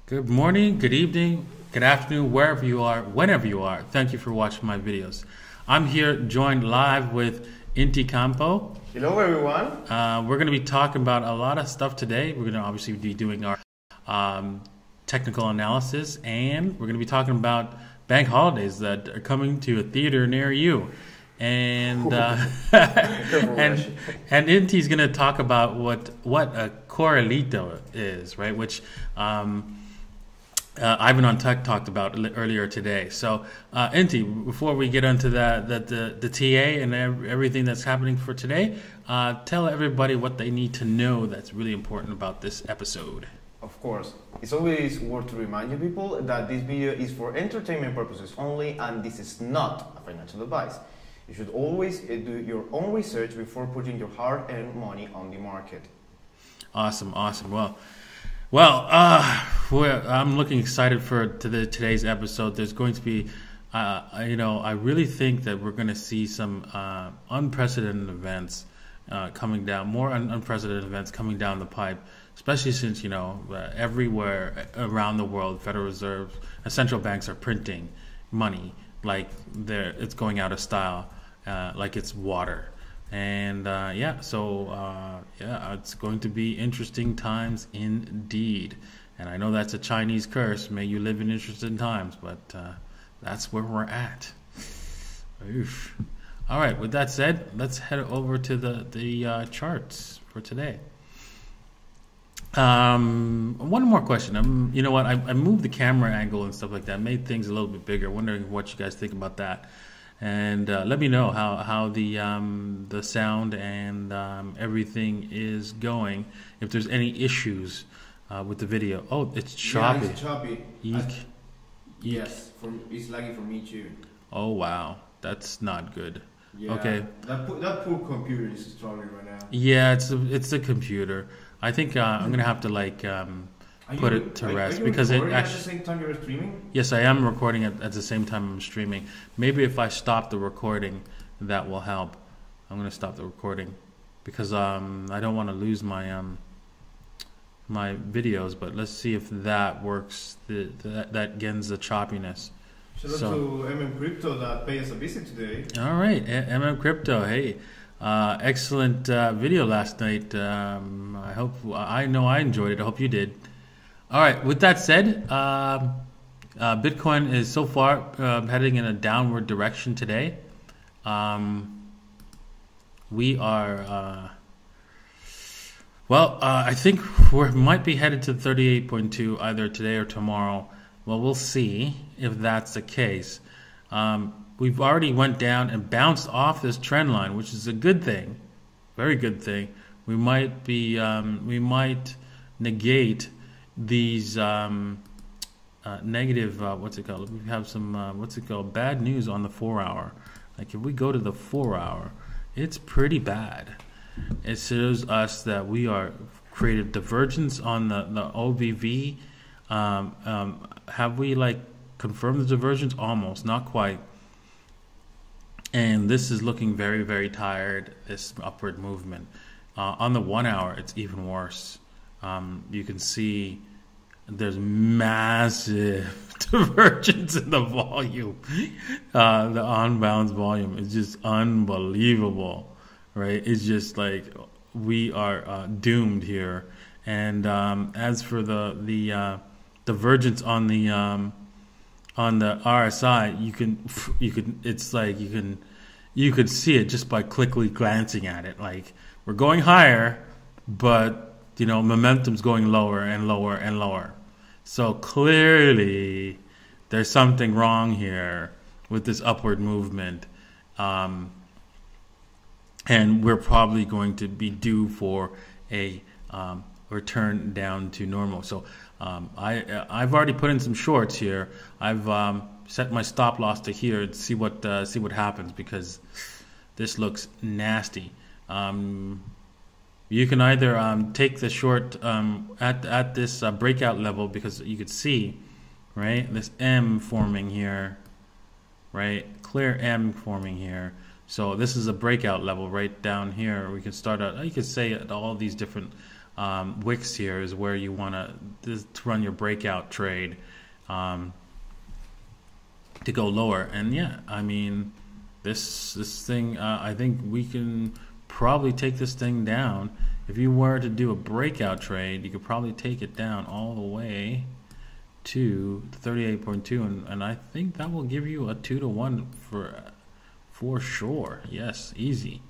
Good morning, good evening, good afternoon, wherever you are, whenever you are. Thank you for watching my videos. I'm here joined live with Inti Campo. Hello, everyone. We're going to be talking about a lot of stuff today. We're going to obviously be doing our technical analysis, and we're going to be talking about bank holidays that are coming to a theater near you. And and Inti's going to talk about what a Corralito is, right? Which Ivan on Tech talked about earlier today. So, Inti, before we get into the TA and everything that's happening for today, tell everybody what they need to know that's really important about this episode. Of course, it's always worth to remind you people that this video is for entertainment purposes only, and this is not a financial advice. You should always do your own research before putting your hard-earned money on the market. Awesome. Well, I'm looking excited for today's episode. There's going to be, I really think that we're going to see some unprecedented events coming down, more unprecedented events coming down the pipe, especially since, everywhere around the world, Federal Reserve, central banks are printing money like it's going out of style, like it's water. And it's going to be interesting times indeed. And I know that's a Chinese curse. May you live in interesting times, but that's where we're at. Oof. All right. With that said, let's head over to the charts for today. One more question. You know what? I moved the camera angle and stuff like that. Made things a little bit bigger. Wondering what you guys think about that. And let me know how the sound and everything is going. If there's any issues with the video. Oh, it's choppy. Yeah, it's choppy. Eek. Yes, it's laggy for me too. Oh wow, that's not good. Yeah, okay. That poor computer is struggling right now. Yeah, it's the computer. I think I'm gonna have to put it to rest because it actually. At the same time you're streaming? Yes, I am recording it at the same time I'm streaming. Maybe if I stop the recording, that will help. I'm going to stop the recording because I don't want to lose my my videos. But let's see if that works. That ends the choppiness. Shout out to Crypto that paid us a visit today. All right, Crypto. Hey. Excellent video last night. I know I enjoyed it. I hope you did. All right. With that said, Bitcoin is so far heading in a downward direction today. We are, I think we might be headed to 38.2 either today or tomorrow. Well, we'll see if that's the case. We've already went down and bounced off this trend line, which is a good thing, very good thing. We might negate these negative, we have some, bad news on the 4 hour. Like if we go to the 4 hour, it's pretty bad. It shows us that we are created divergence on the OBV. Have we confirmed the divergence? Almost, not quite. And this is looking very, very tired, this upward movement. On the 1 hour, it's even worse. You can see there's massive divergence in the volume. The on-bounds volume is just unbelievable, right? It's just like we are doomed here. And as for the divergence on the RSI, you could see it just by quickly glancing at it. Like we're going higher, but momentum's going lower and lower and lower. So clearly there's something wrong here with this upward movement. And we're probably going to be due for a return down to normal. So I've already put in some shorts here. I've set my stop loss to here and see what happens because this looks nasty. You can either take the short at this breakout level because you could see, right, this M forming here, right, clear M forming here. So this is a breakout level right down here. We can start out, you could say at all these different wicks here is where you want to run your breakout trade to go lower. And yeah, I mean, this thing, I think we can probably take this thing down. If you were to do a breakout trade, you could probably take it down all the way to 38.2, and I think that will give you a 2-to-1 for sure. Yes, easy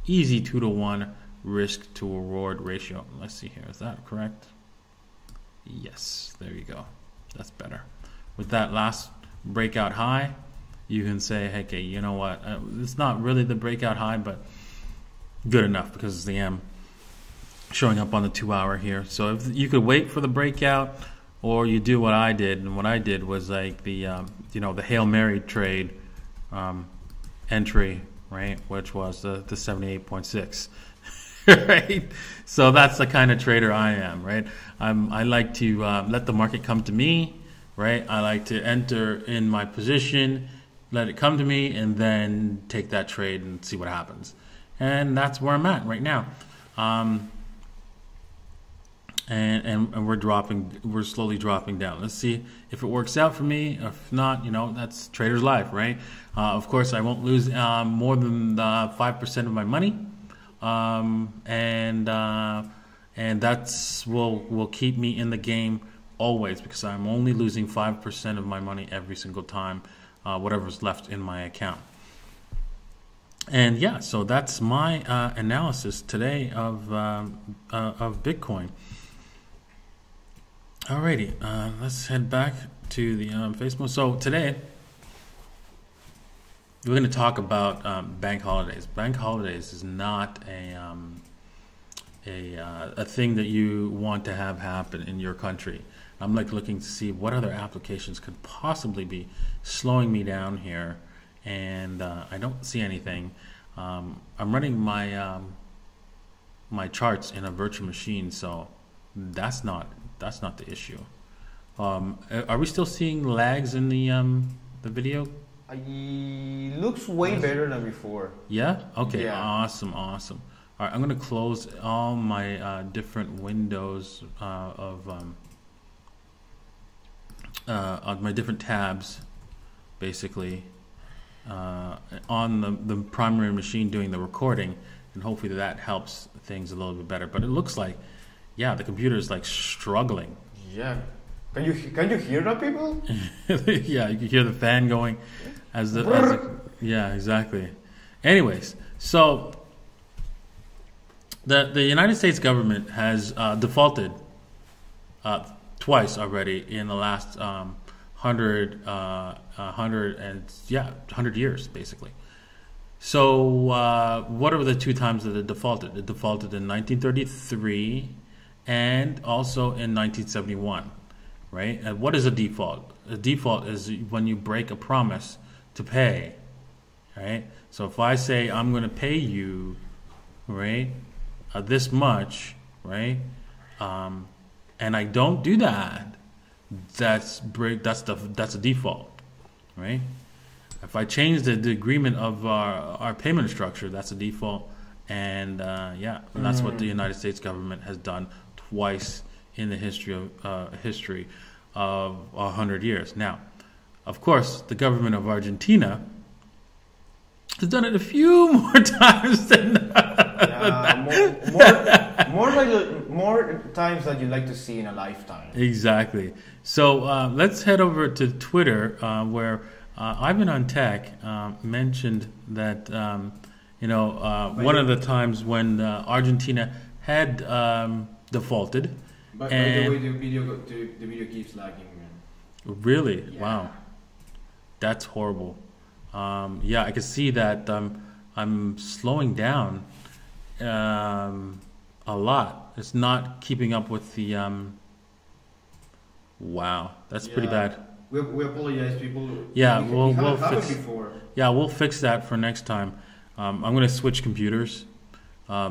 2-to-1 risk to reward ratio. Let's see here, is that correct? Yes, there you go. That's better. With that last breakout high, you can say, hey, okay, you know what? It's not really the breakout high, but good enough because it's the M showing up on the 2-hour here. So if you could wait for the breakout, or you do what I did, and what I did was like the the Hail Mary trade entry, right, which was the 78.6. Right, so that's the kind of trader I am, right? I like to let the market come to me, right? I like to enter in my position, let it come to me, and then take that trade and see what happens. And that's where I'm at right now. And we're slowly dropping down. Let's see if it works out for me. If not, that's trader's life, right? Of course, I won't lose more than 5% of my money, and that's will keep me in the game always, because I'm only losing 5% of my money every single time, whatever's left in my account. And yeah, so that's my analysis today of Bitcoin. Alrighty, let's head back to the Facebook. So today we're going to talk about bank holidays. Bank holidays is not a thing that you want to have happen in your country. I'm looking to see what other applications could possibly be slowing me down here, and I don't see anything. I'm running my my charts in a virtual machine, so that's not the issue. Are we still seeing lags in the video? Looks way better than before. Yeah? Okay, yeah. Awesome. All right, I'm going to close all my different windows of my different tabs, basically, on the primary machine doing the recording, and hopefully that helps things a little bit better. But it looks like, yeah, the computer is like struggling. Yeah. Can you hear that, people? Yeah, you can hear the fan going as the yeah, exactly. Anyways, so the United States government has defaulted twice already in the last 100 years, basically. So what are the two times that it defaulted? It defaulted in 1933 and also in 1971, right? And what is a default? A default is when you break a promise to pay, right? So if I say I'm going to pay you, right, this much, right, and I don't do that, that's a default, right? If I change the agreement of our payment structure, that's a default, and yeah, and that's what the United States government has done twice in the history of 100 years. Now, of course, the government of Argentina has done it a few more times than more times than you like to see in a lifetime. Exactly. So let's head over to Twitter, where Ivan on Tech mentioned that one of the times when Argentina had defaulted. But by the way, the video keeps lagging. Really? Yeah. Wow. That's horrible. Yeah, I can see that I'm slowing down a lot. It's not keeping up with the... wow, that's pretty bad. We apologize, people. Yeah, we'll fix that for next time. I'm going to switch computers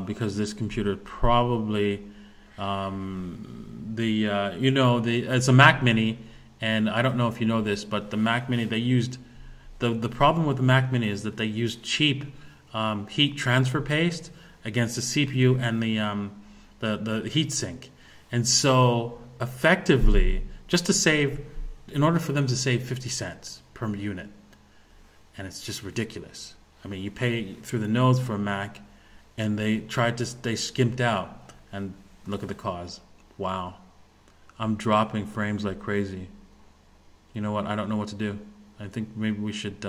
because this computer probably... it's a Mac Mini, and I don't know if you know this, but the Mac Mini, they used the problem with the Mac Mini is that they used cheap heat transfer paste against the CPU and the the heat sink. And so effectively, just to save, in order for them to save 50 cents per unit, and it's just ridiculous. I mean, you pay through the nose for a Mac, and they skimped out, and look at the cause. Wow. I'm dropping frames like crazy. You know what? I don't know what to do. I think maybe we should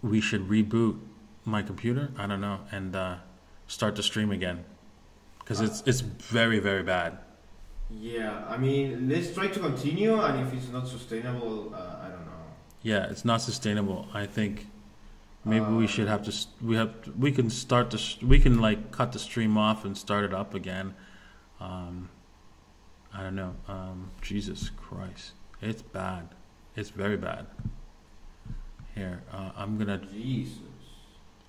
reboot my computer. I don't know, and start the stream again, because it's very, very bad. Yeah, I mean, let's try to continue, and if it's not sustainable, I don't know. Yeah, it's not sustainable. I think maybe we should have to. We can start we can like cut the stream off and start it up again. I don't know. Jesus Christ, it's bad. It's very bad. Here, I'm gonna. Jesus.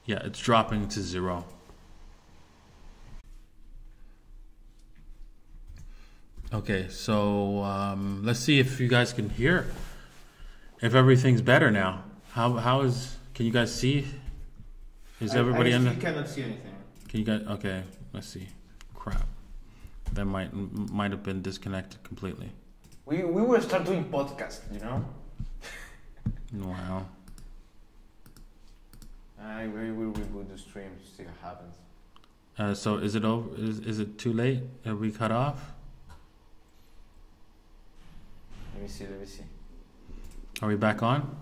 Yeah, it's dropping to 0. Okay, so let's see if you guys can hear. If everything's better now. How is? Can you guys see? Is everybody in? I cannot see anything. Can you guys? Okay, let's see. Crap, that might have been disconnected completely. We will start doing podcast, you know. Wow. We will reboot the stream to see what happens. So is it over? Is it too late? Are we cut off? Let me see. Are we back on?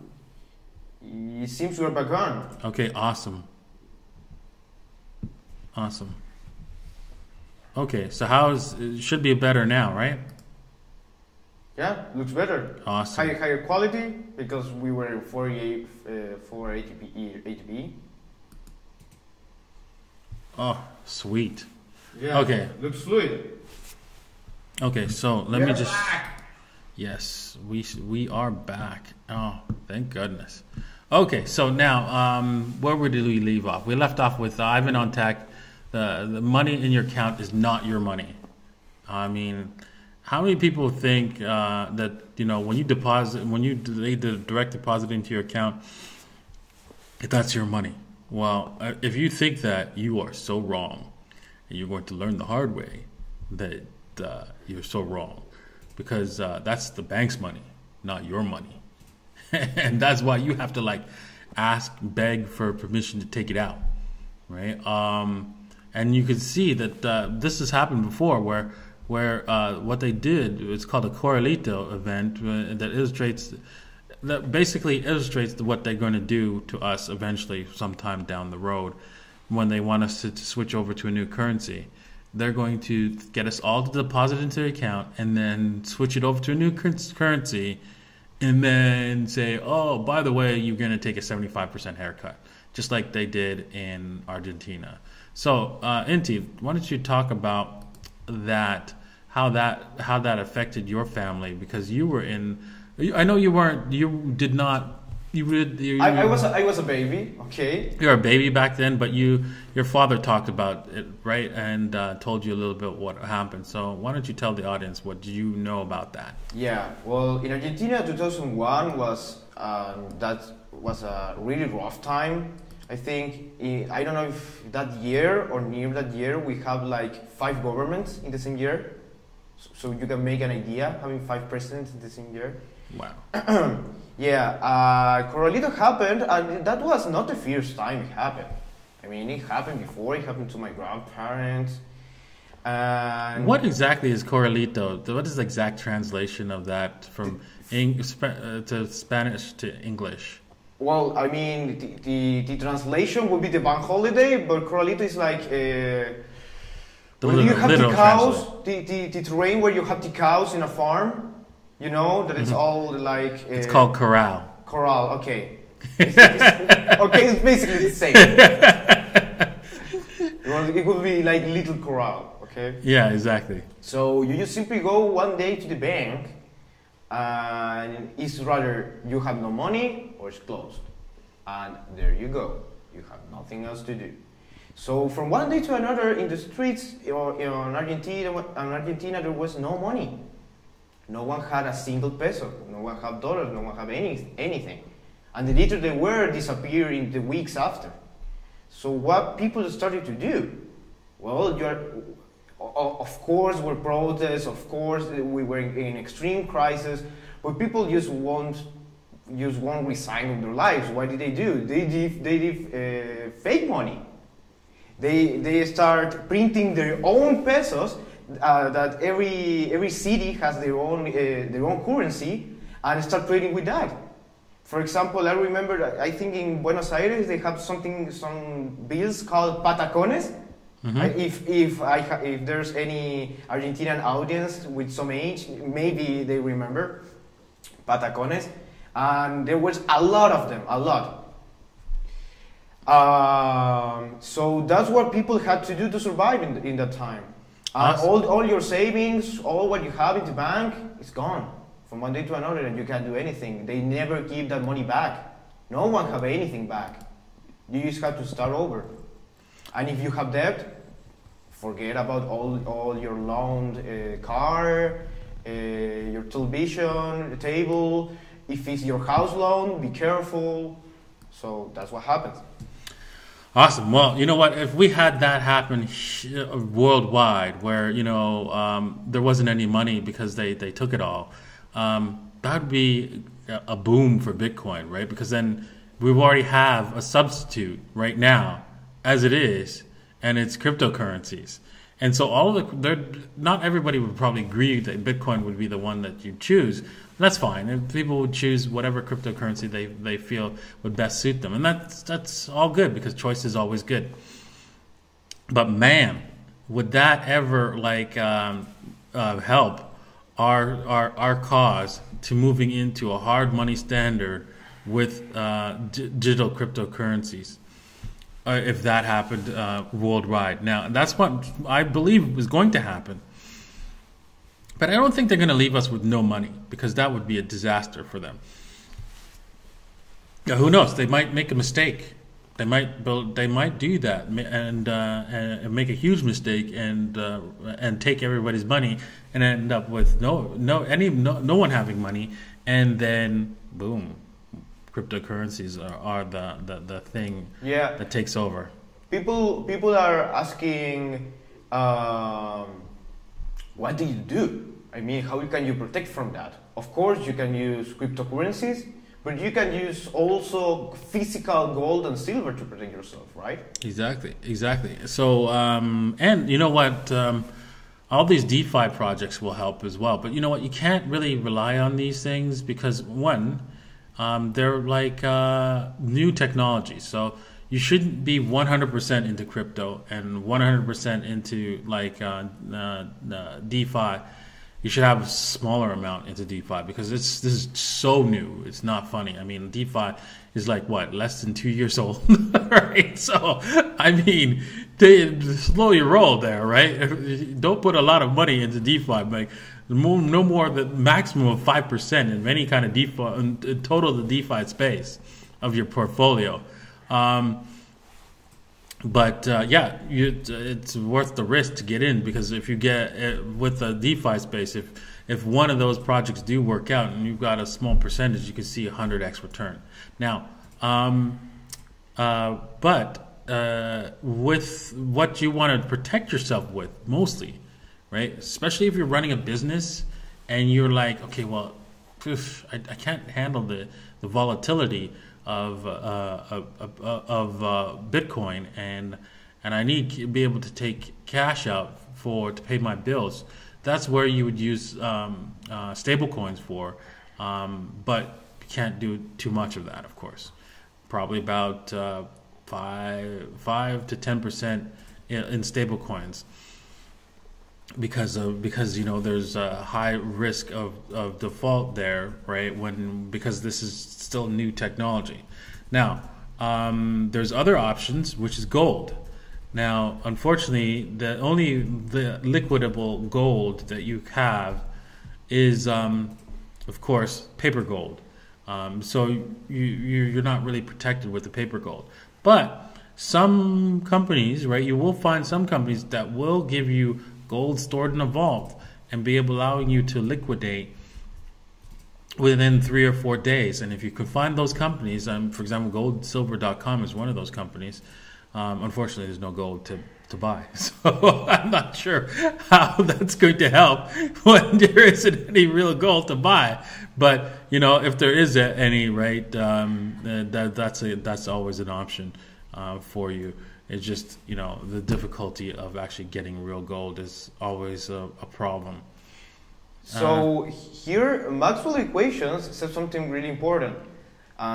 It seems we're back on. Okay, awesome. Okay, so it should be better now, right? Yeah, looks better. Awesome. Higher quality, because we were 480p. Oh, sweet. Yeah. Okay. Looks fluid. Okay, so let me just. Back. Yes, we are back. Oh, thank goodness. Okay, so now where did we leave off? We left off with Ivan on tech. The money in your account is not your money. I mean, how many people think that when you direct deposit into your account, that's your money? Well, if you think that, you are so wrong, and you're going to learn the hard way that you're so wrong, because that's the bank's money, not your money, and that's why you have to beg for permission to take it out, right? And you can see that this has happened before, where what they did, it's called a Corralito event that basically illustrates what they're going to do to us eventually sometime down the road when they want us to switch over to a new currency. They're going to get us all to deposit into the account and then switch it over to a new currency and then say, oh, by the way, you're going to take a 75% haircut, just like they did in Argentina. So, Inti, why don't you talk about that, how that affected your family, because you were in. I know you weren't. You did not. I was a baby. Okay. You were a baby back then, but your father talked about it, right, and told you a little bit what happened. So why don't you tell the audience what do you know about that? Yeah. Well, in Argentina, 2001 was a really rough time. I think, I don't know if that year or near that year, we have 5 governments in the same year. So you can make an idea, having 5 presidents in the same year. Wow. Yeah, Corralito happened, and that was not the first time it happened. I mean, it happened before, it happened to my grandparents. And what exactly is Corralito? What is the exact translation of that from to Spanish to English? Well, I mean, the translation would be the bank holiday, but Corralito is when you have the cows, the terrain where you have the cows in a farm, that it's all it's called corral. Corral, okay. It's basically the same. It would be like little corral, okay? Yeah, exactly. So you just simply go one day to the bank, and it's rather you have no money or it's closed, and there you go. You have nothing else to do. So from one day to another in the streets in Argentina there was no money. No one had a single peso. No one had dollars. No one had anything. And the little they were disappeared in the weeks after. So what people started to do Well, of course, we're protests. Of course, we were in extreme crisis, but people just won't resign of their lives. What did they do? They did fake money. They start printing their own pesos. That every city has their own currency, and start trading with that. For example, I remember, I think in Buenos Aires they have some bills called patacones. If there's any Argentinian audience with some age, maybe they remember patacones, and there was a lot of them, a lot. So that's what people had to do to survive in that time. Awesome. All your savings, all what you have in the bank is gone from one day to another, and you can't do anything. They never give that money back. No one have anything back. You just have to start over. And if you have debt, forget about all your loaned car, your television, table. If it's your house loan, be careful. So that's what happens. Awesome. Well, you know what? If we had that happen worldwide, where there wasn't any money because they took it all, that would be a boom for Bitcoin, right? Because then we already have a substitute right now, as it is, and it's cryptocurrencies. And so not everybody would probably agree that Bitcoin would be the one that you choose. That's fine. And people would choose whatever cryptocurrency they feel would best suit them. And that's all good, because choice is always good. But man, would that ever help our cause to moving into a hard money standard with digital cryptocurrencies? If that happened worldwide. Now, that's what I believe is going to happen. But I don't think they're going to leave us with no money, because that would be a disaster for them. Now, who knows? They might make a mistake. They might do that and make a huge mistake and take everybody's money and end up with no one having money, and then boom, cryptocurrencies are the thing that takes over. People are asking, what do you do? I mean, how can you protect from that? Of course, you can use cryptocurrencies, but you can use also physical gold and silver to protect yourself, right? Exactly. So, and you know what? All these DeFi projects will help as well. But you know what? You can't really rely on these things because, one, they're like new technologies. So you shouldn't be 100% into crypto and 100% into DeFi. You should have a smaller amount into DeFi, because this is so new. It's not funny. I mean, DeFi is less than 2 years old, right? So, I mean, slow your roll there, right? Don't put a lot of money into DeFi. No more than maximum of 5% in any kind of DeFi, in total the DeFi space of your portfolio. It's worth the risk to get in, because if you get with the DeFi space, if one of those projects do work out and you've got a small percentage, you can see 100x return. Now, with what you want to protect yourself with, mostly, right? Especially if you're running a business and you're like, okay, well, I can't handle the volatility of Bitcoin, and I need to be able to take cash out to pay my bills. That's where you would use stable coins for, but you can't do too much of that, of course. Probably about 5 to 10% in stable coins, because there's a high risk of default there, right? Because this is still new technology. Now, there's other options, which is gold. Now, unfortunately, the liquidable gold that you have is, of course, paper gold. So you're not really protected with the paper gold. But some companies, right? You will find some companies that will give you gold stored in a vault and allowing you to liquidate within 3 or 4 days. And if you can find those companies, for example, goldsilver.com is one of those companies. Unfortunately, there's no gold to buy. So I'm not sure how that's going to help when there isn't any real gold to buy. But, if there is any, right, that's always an option for you. It's just, the difficulty of actually getting real gold is always a problem. So here, Maxwell equations said something really important.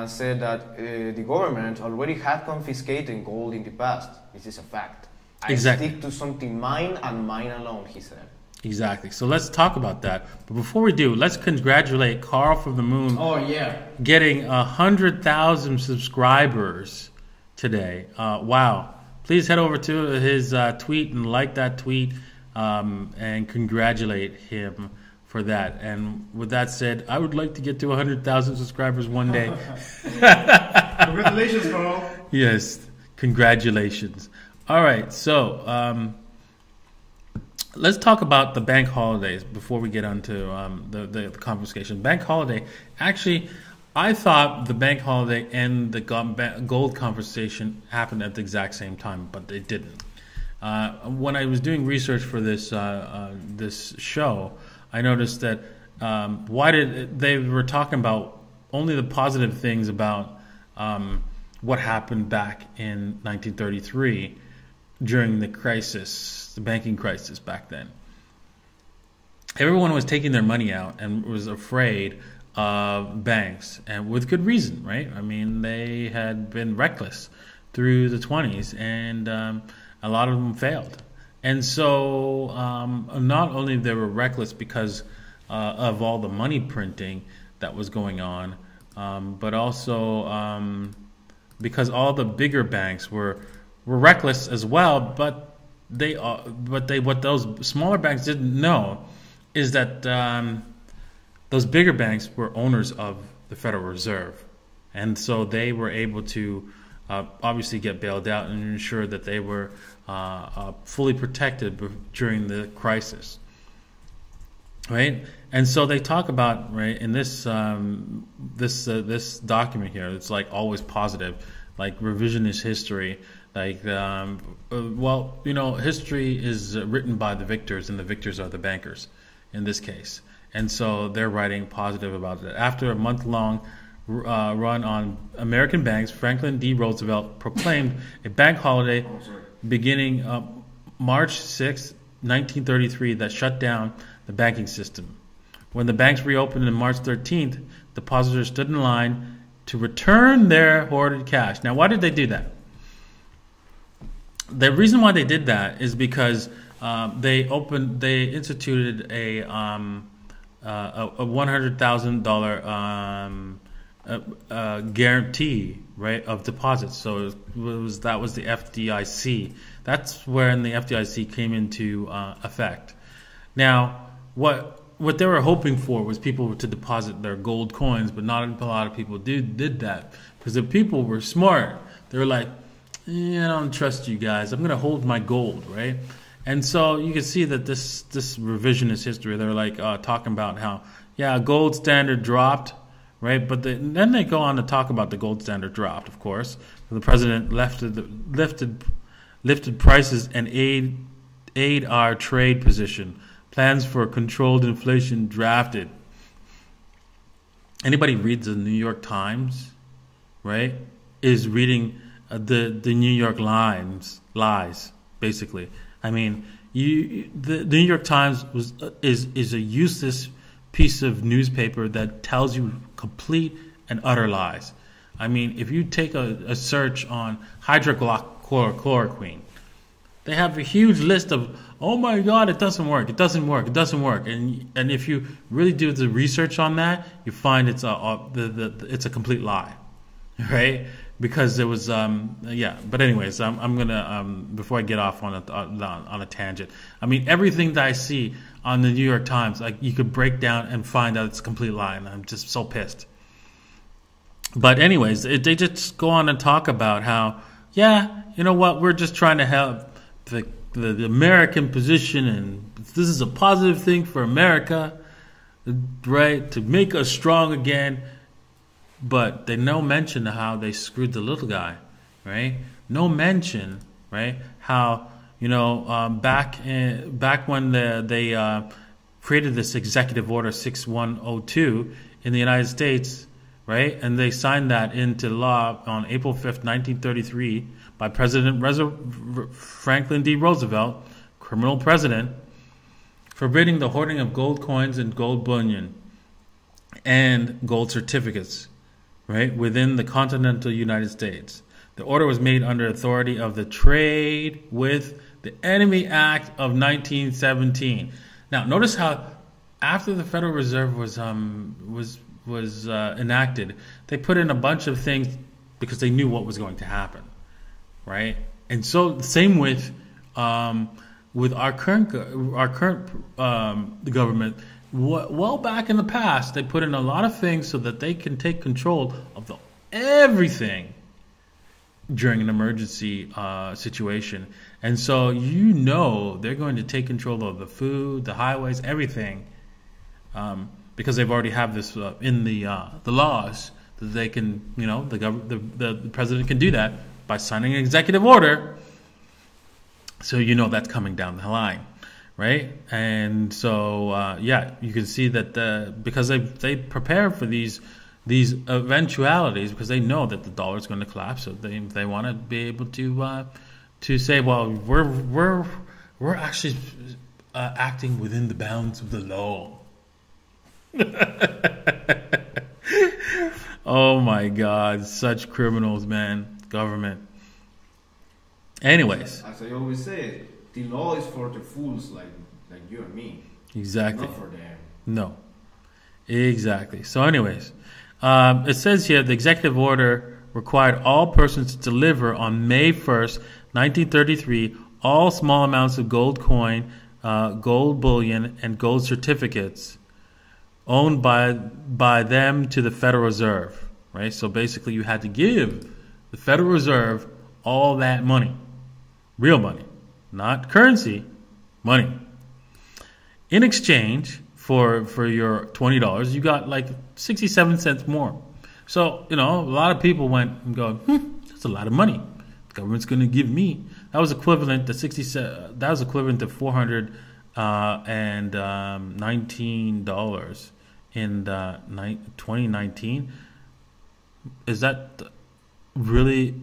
Said that the government already had confiscated gold in the past. This is a fact. Exactly. Stick to something mine and mine alone, he said. Exactly. So let's talk about that. But before we do, let's congratulate Carl from the Moon. Oh, yeah. Getting 100,000 subscribers today. Wow. Please head over to his tweet and like that tweet and congratulate him for that. And with that said, I would like to get to 100,000 subscribers one day. Congratulations, Carl. Yes. Congratulations. All right, so let's talk about the bank holidays before we get onto the confiscation. Bank holiday, actually, I thought the bank holiday and the gold confiscation happened at the exact same time, but they didn't. When I was doing research for this this show, I noticed that they were talking about only the positive things about what happened back in 1933. During the crisis, the banking crisis back then. Everyone was taking their money out and was afraid of banks, and with good reason, right? I mean, they had been reckless through the 20s, and a lot of them failed. And so not only they were reckless because of all the money printing that was going on, but also because all the bigger banks were reckless as well, but what those smaller banks didn't know is that those bigger banks were owners of the Federal Reserve, and so they were able to obviously get bailed out and ensure that they were fully protected during the crisis, right? And so they talk about, right, in this this document here, it's like always positive, like revisionist history. Like, history is written by the victors, and the victors are the bankers in this case. And so they're writing positive about it. After a month-long run on American banks, Franklin D. Roosevelt proclaimed a bank holiday beginning March 6, 1933, that shut down the banking system. When the banks reopened on March 13th, depositors stood in line to return their hoarded cash. Now, why did they do that? The reason why they did that is because they instituted a $100,000 guarantee, right, of deposits. So that was the FDIC. That's when the FDIC came into effect. Now, what they were hoping for was people to deposit their gold coins, but not a lot of people did that because the people were smart. They were like, I don't trust you guys. I'm going to hold my gold, right? And so you can see that this revisionist history, they're like talking about how, gold standard dropped, right? But then they go on to talk about the gold standard dropped, of course. The president lifted prices and aid our trade position. Plans for controlled inflation drafted. Anybody reads the New York Times, right, is reading the New York lies, basically. I mean, the New York Times is a useless piece of newspaper that tells you complete and utter lies. I mean, if you take a search on hydroxychloroquine, they have a huge list of, oh my God, it doesn't work. And if you really do the research on that, you find it's a complete lie, right? Because there was But anyways, I'm gonna before I get off on a tangent. I mean, everything that I see on the New York Times, like, you could break down and find out it's a complete lie, and I'm just so pissed. But anyways, they just go on and talk about how, you know what, we're just trying to help the American position, and this is a positive thing for America, right, to make us strong again. But they no mention how they screwed the little guy, right? no mention, right? How back when they created this Executive Order 6102 in the United States, right? And they signed that into law on April 5th, 1933, by President Franklin D. Roosevelt, criminal president, forbidding the hoarding of gold coins and gold bullion and gold certificates, right, within the continental United States. The order was made under authority of the Trade with the Enemy Act of 1917. Now, notice how after the Federal Reserve was enacted, they put in a bunch of things because they knew what was going to happen, right? And so, same with our current government. Well, back in the past, they put in a lot of things so that they can take control of everything during an emergency situation. And so they're going to take control of the food, the highways, everything, because they've already have this in the laws that they can, the president can do that by signing an executive order. So that's coming down the line, right? And so you can see that because they prepare for these eventualities because they know that the dollar is going to collapse. So they want to be able to say, well, we're actually acting within the bounds of the law. Oh my God, such criminals, man, government. Anyways, as I always say, the law is for the fools like you and me. Exactly. Not for them. No. Exactly. So anyways, it says here the executive order required all persons to deliver on May 1st, 1933, all small amounts of gold coin, gold bullion, and gold certificates owned by them to the Federal Reserve, right? So basically you had to give the Federal Reserve all that money, real money, not currency, money. In exchange for your $20, you got like 67 cents more. So, a lot of people went and go, that's a lot of money. The government's going to give me. That was equivalent to $419 in 2019. Is that really?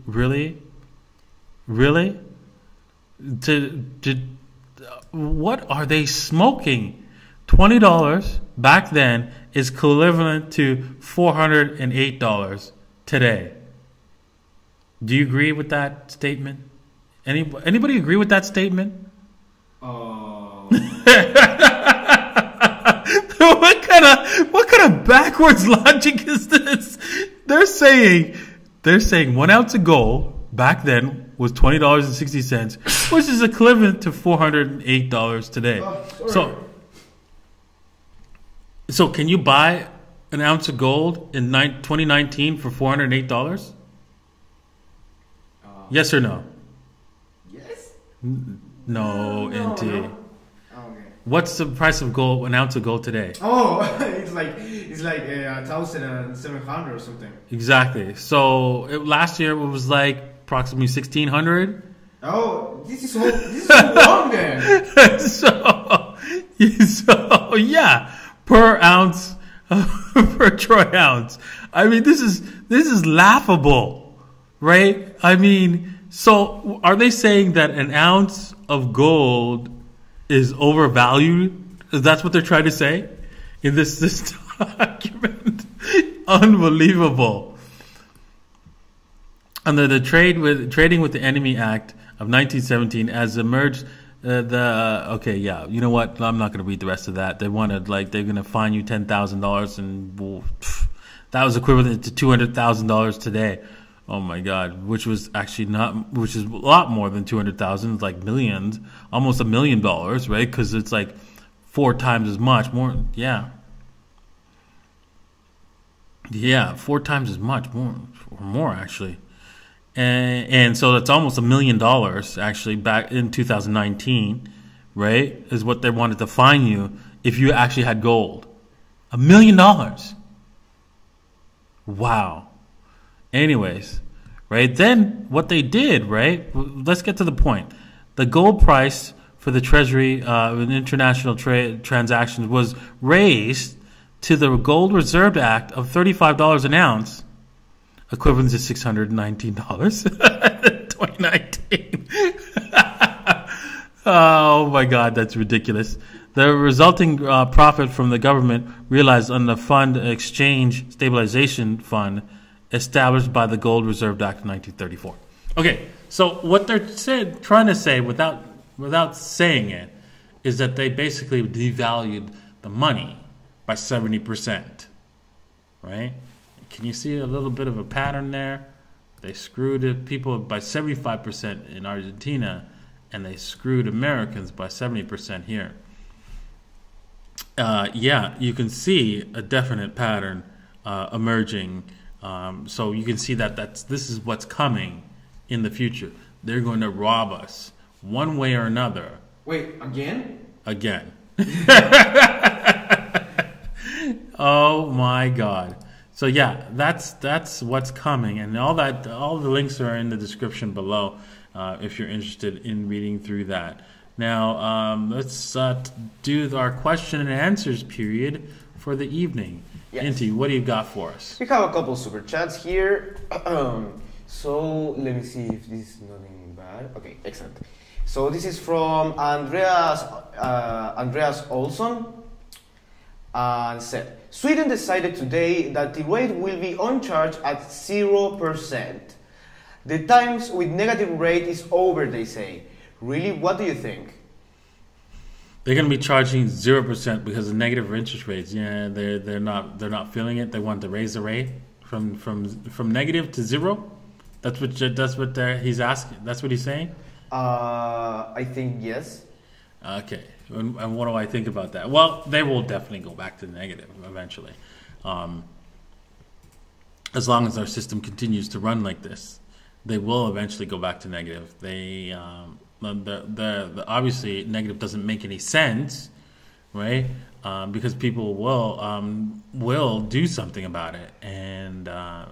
What are they smoking? $20 back then is equivalent to $408 today. Do you agree with that statement? Anybody agree with that statement? What kind of backwards logic is this? They're saying 1 ounce of gold back then was $20.60, which is equivalent to $408 today. So can you buy an ounce of gold in 2019 for $408? Yes or no? Yes. No, Inti. No. Okay. What's the price of gold? An ounce of gold today? Oh, it's like 1,700 or something. Exactly. So last year it was like approximately 1,600. Oh, this is wrong then. so yeah, per ounce, per troy ounce. I mean, this is laughable, right? I mean, so are they saying that an ounce of gold is overvalued? That's what they're trying to say in this document. Unbelievable. Under the Trading with the Enemy Act of 1917, as emerged, you know what? I'm not going to read the rest of that. They wanted they're going to fine you $10,000, and that was equivalent to $200,000 today. Oh my God, which is a lot more than 200,000. It's like millions, almost $1 million, right? Because it's like 4 times as much more. Yeah, 4 times as much more actually. And so it's almost $1 million actually back in 2019, right? Is what they wanted to fine you if you actually had gold. $1 million. Wow. Anyways, right? Then what they did, right? Let's get to the point. The gold price for the Treasury in international transactions was raised to the Gold Reserve Act of $35 an ounce, equivalent to $619, 2019. Oh my God, that's ridiculous. The resulting profit from the government realized on the fund exchange stabilization fund established by the Gold Reserve Act of 1934. Okay, so what they're trying to say without saying it is that they basically devalued the money by 70%, right? Can you see a little bit of a pattern there? They screwed people by 75% in Argentina, and they screwed Americans by 70% here. Yeah, you can see a definite pattern emerging. So you can see that this is what's coming in the future. They're going to rob us one way or another. Wait, again? Again. Oh my God. So yeah, that's what's coming, and all the links are in the description below if you're interested in reading through that. Now let's do our question and answers period for the evening. Yes. Inti, what do you got for us? We have a couple super chats here. So let me see if this is nothing bad. Okay, excellent. So this is from Andreas Olson. And said, Sweden decided today that the rate will be on charge at 0%. The times with negative rate is over, they say. Really, what do you think? They're going to be charging 0% because of negative interest rates. Yeah, they're not feeling it. They want to raise the rate from negative to 0. That's what he's asking. That's what he's saying. I think yes. Okay. And what do I think about that? Well, they will definitely go back to negative eventually. As long as our system continues to run like this, they will eventually go back to negative. They obviously negative doesn't make any sense, right? Because people will do something about it, and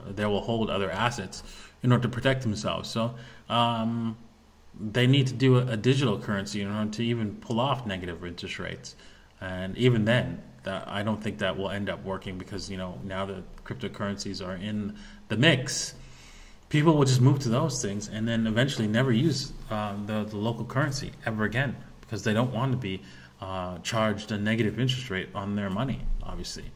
they will hold other assets in order to protect themselves. So they need to do a digital currency in order to even pull off negative interest rates. And even then, I don't think that will end up working because, now that cryptocurrencies are in the mix, people will just move to those things and then eventually never use the local currency ever again because they don't want to be charged a negative interest rate on their money, obviously,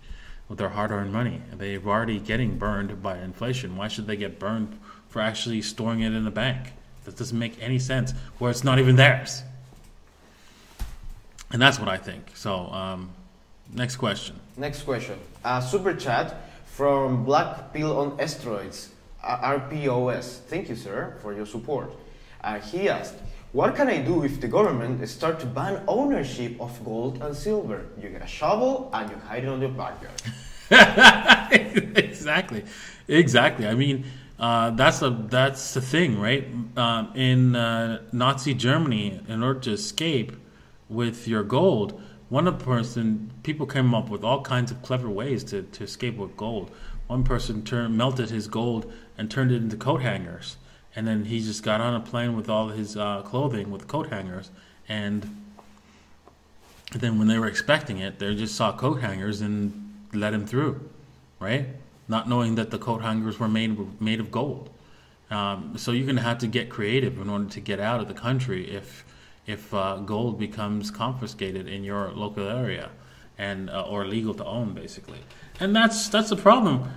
with their hard-earned money. They're already getting burned by inflation. Why should they get burned for actually storing it in the bank? That doesn't make any sense where it's not even theirs. And that's what I think. So, next question. Next question. Super chat from Black Pill on Asteroids, RPOS. Thank you, sir, for your support. He asked, what can I do if the government start to ban ownership of gold and silver? You get a shovel and you hide it on your backyard. Exactly. I mean, that's the thing, right? In Nazi Germany, in order to escape with your gold, people came up with all kinds of clever ways to escape with gold. One person melted his gold and turned it into coat hangers, and then he just got on a plane with all his clothing with coat hangers, and then when they were expecting it, they just saw coat hangers and let him through, right? Not knowing that the coat hangers were made of gold. So you're going to have to get creative in order to get out of the country if gold becomes confiscated in your local area and or illegal to own, basically. And that's the problem.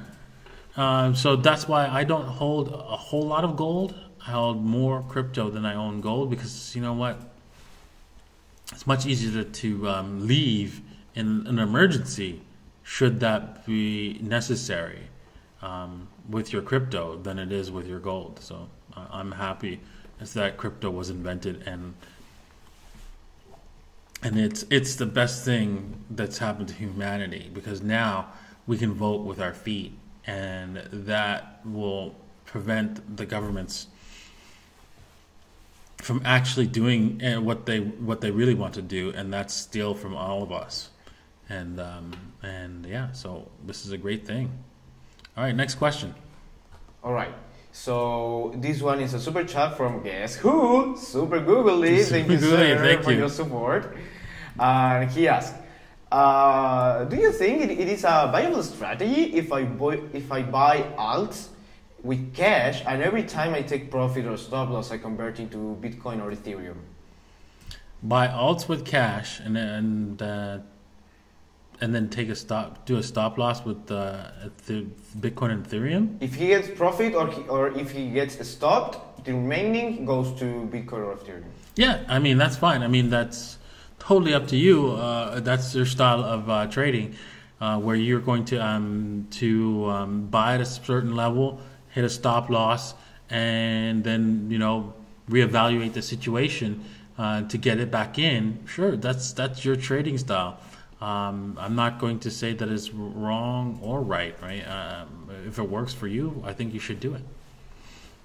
So that's why I don't hold a whole lot of gold. I hold more crypto than I own gold because you know what? It's much easier to leave in an emergency should that be necessary with your crypto than it is with your gold. So I'm happy as that crypto was invented, and it's the best thing that's happened to humanity because now we can vote with our feet, and that will prevent the governments from actually doing what they really want to do, and that's steal from all of us. And yeah, so this is a great thing. All right, next question. All right. So this one is a super chat from guess who? Super Googly. Thank you, sir, for your support. And he asked, do you think it is a viable strategy if I buy alts with cash and every time I take profit or stop loss I convert into Bitcoin or Ethereum? Buy alts with cash and then take do a stop loss with Bitcoin and Ethereum. If he gets profit or if he gets stopped, the remaining goes to Bitcoin or Ethereum. Yeah, I mean that's fine. I mean that's totally up to you. That's your style of trading, where you're going to buy at a certain level, hit a stop loss, and then reevaluate the situation to get it back in. Sure, that's your trading style. I'm not going to say that it's wrong or right. If it works for you, I think you should do it.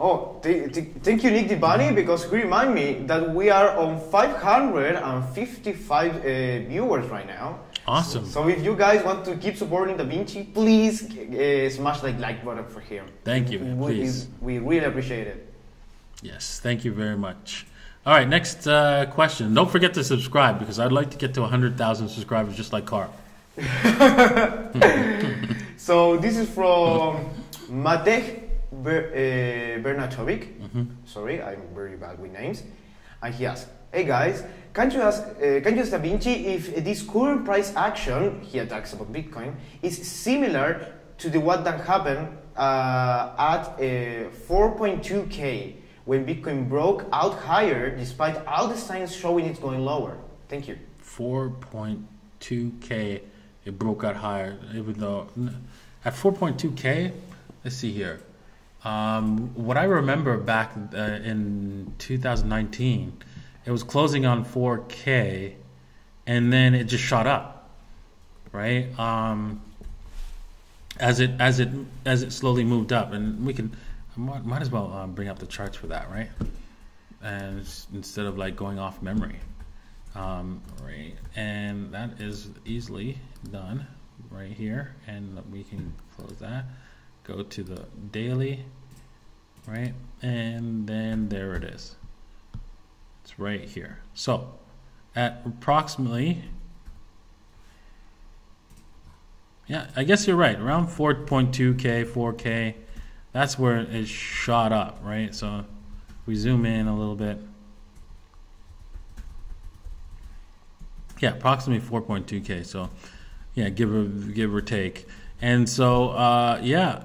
Oh, thank you, Nick Bunny, because he remind me that we are on 555 viewers right now. Awesome. So if you guys want to keep supporting Davinci, please smash the like button for him. Thank you, please. We really appreciate it. Yes, thank you very much. All right, next question. Don't forget to subscribe because I'd like to get to 100,000 subscribers just like Carl. So this is from Matej Bernatovic. Sorry, I'm very bad with names. And he asked, hey guys, can you ask Davinci if this current price action, he attacks about Bitcoin, is similar to what that happened at 4.2K when Bitcoin broke out higher despite all the signs showing it's going lower? Thank you. 4.2K, it broke out higher, even though at 4.2K, let's see here. What I remember back in 2019, it was closing on 4K, and then it just shot up, right? As it slowly moved up, and we can might as well bring up the charts for that, right? And instead of like going off memory, right? And that is easily done right here, and we can close that. Go to the daily, right? And then there it is. It's right here. So at approximately, yeah, I guess you're right. Around 4.2K, 4K, that's where it shot up, right? So if we zoom in a little bit. Yeah, approximately 4.2K. So yeah, give or take. And so yeah,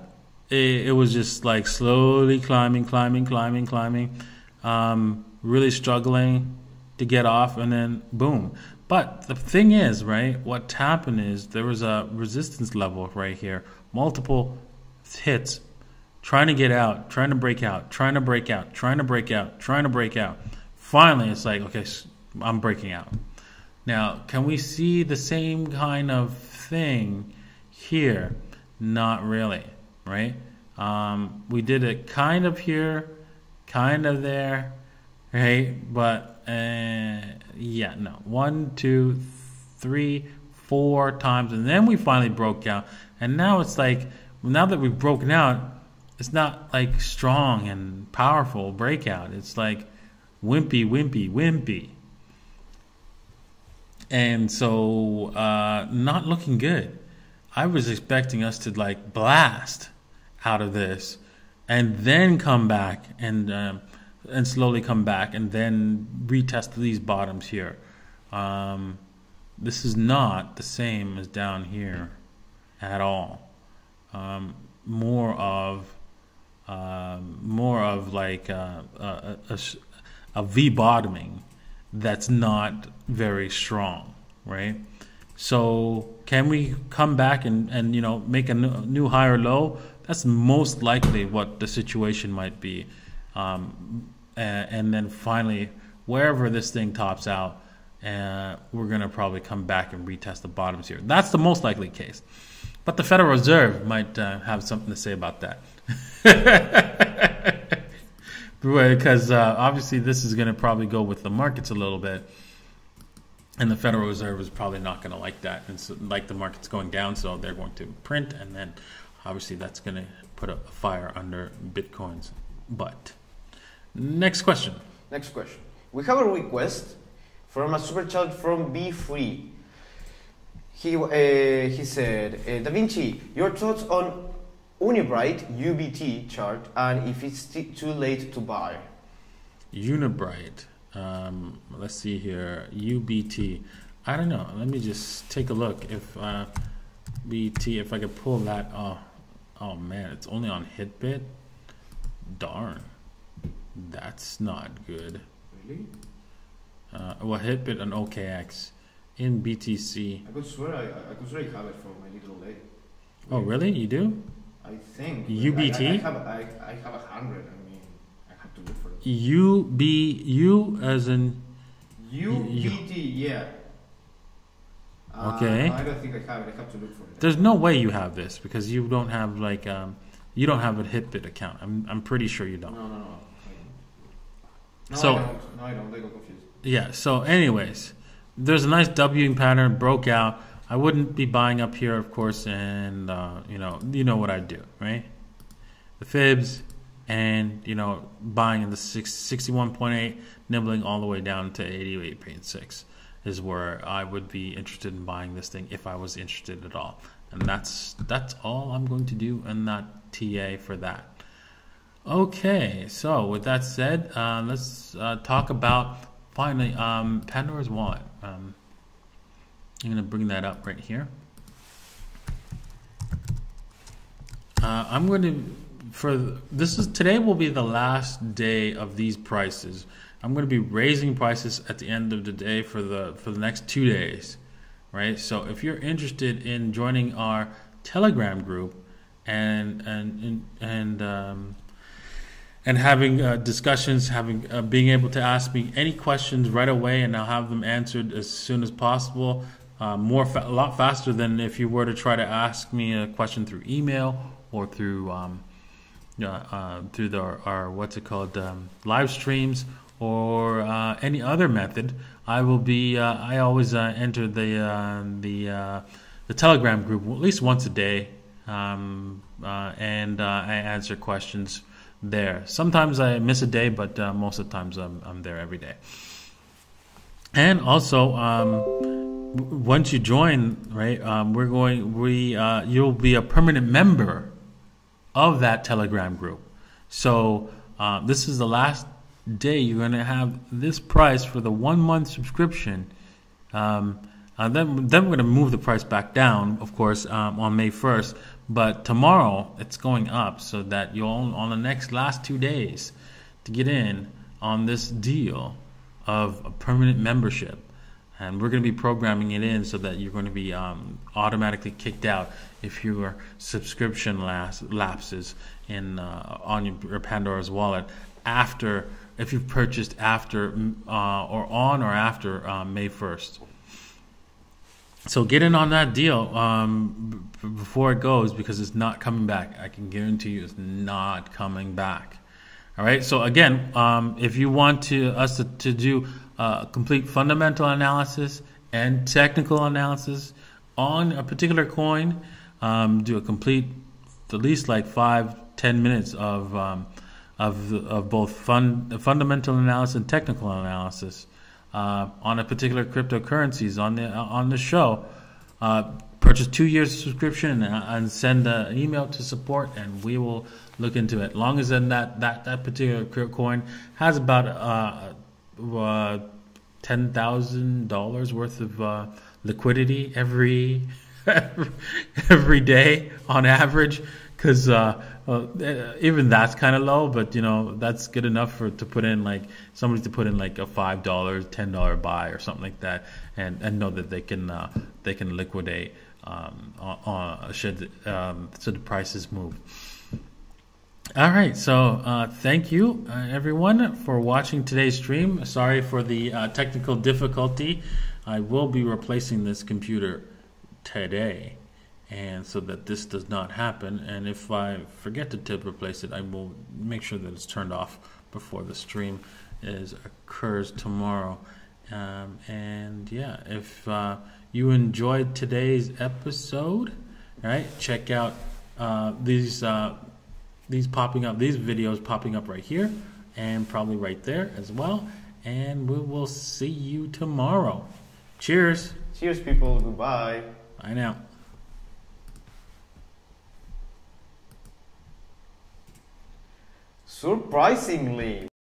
it was just like slowly climbing, really struggling to get off, and then boom. But the thing is, right, what happened is there was a resistance level right here, multiple hits, trying to get out, trying to break out, trying to break out, trying to break out, trying to break out. Finally, it's like, okay, I'm breaking out. Now, can we see the same kind of thing here? Not really, right? We did it kind of here, kind of there, right? But yeah, no. 1, 2, 3, 4 times, and then we finally broke out. And now it's like, now that we've broken out, it's not like strong and powerful breakout. It's like wimpy. And so not looking good. I was expecting us to like blast out of this and then come back and slowly come back and then retest these bottoms here. This is not the same as down here at all. More of like a V bottoming that's not very strong, right? So can we come back and make a new higher low? That's most likely what the situation might be. And then finally, wherever this thing tops out, we're going to probably come back and retest the bottoms here. That's the most likely case. But the Federal Reserve might have something to say about that. Because obviously this is going to probably go with the markets a little bit. And the Federal Reserve is probably not going to like that. And so, like the market's going down, so they're going to print and then obviously that's going to put a fire under Bitcoin's butt. Next question. Next question. We have a request from a super chat from Be Free. He said, Davinci, your thoughts on Unibright UBT chart and if it's too late to buy. Unibright. Let's see here. UBT. I don't know. Let me just take a look. If BT, if I could pull that. Oh man, it's only on Hitbit. Darn. That's not good. Really? Well, Hitbit and OKX in BTC. I could swear I have it for my little lady. Oh really? You do? I think. UBT? I have 100. I mean, I have to look for it. U as in UBT, yeah. Okay. I don't think I have it. I have to look for it. There's no way you have this because you don't have like you don't have a Hitbit account. I'm pretty sure you don't. No. No, so, I don't. They got confused. Yeah. So, anyways, there's a nice Wing pattern, broke out. I wouldn't be buying up here, of course, and you know what I do, right? The fibs, and buying in the 61.8, nibbling all the way down to 88.6 is where I would be interested in buying this thing if I was interested at all. And that's all I'm going to do in that TA for that. Okay, so with that said, let's talk about finally Pandora's wallet. I'm going to bring that up right here. I'm going to today will be the last day of these prices. I'm going to be raising prices at the end of the day for the next 2 days, right? So if you're interested in joining our Telegram group and having discussions, being able to ask me any questions right away, and I'll have them answered as soon as possible, a lot faster than if you were to try to ask me a question through email or through our what's it called, live streams or any other method. I will be. I always enter the Telegram group at least once a day, and I answer questions there. Sometimes I miss a day, but most of the times I'm there every day. And also, once you join, right, you'll be a permanent member of that Telegram group. So this is the last day you're going to have this price for the 1 month subscription. Then we're going to move the price back down, of course, on May 1st. But tomorrow it's going up, so that you'll on the last 2 days to get in on this deal of a permanent membership. And we're going to be programming it in so that you're going to be automatically kicked out if your subscription lapses on your Pandora's wallet if you've purchased after or on or after May 1st. So get in on that deal before it goes, because it's not coming back. I can guarantee you it's not coming back. All right. So again, if you want us to do complete fundamental analysis and technical analysis on a particular coin, do a complete, at least like 5-10 minutes of both fundamental analysis and technical analysis on a particular cryptocurrencies on the show. Purchase 2 years subscription and send an email to support, and we will look into it. Long as then that particular coin has about $10,000 worth of liquidity every day on average, because even that's kind of low, but that's good enough to put in, like somebody to put in like a $5, $10 buy or something like that, and know that they can liquidate should the prices move. All right, so thank you everyone for watching today's stream. Sorry for the technical difficulty. I will be replacing this computer today, and so that this does not happen. And if I forget to replace it, I will make sure that it's turned off before the stream occurs tomorrow. And yeah, if you enjoyed today's episode, all right, check out these popping up, these videos popping up right here and probably right there as well. And we will see you tomorrow. Cheers. Cheers, people. Goodbye. Bye now. Surprisingly.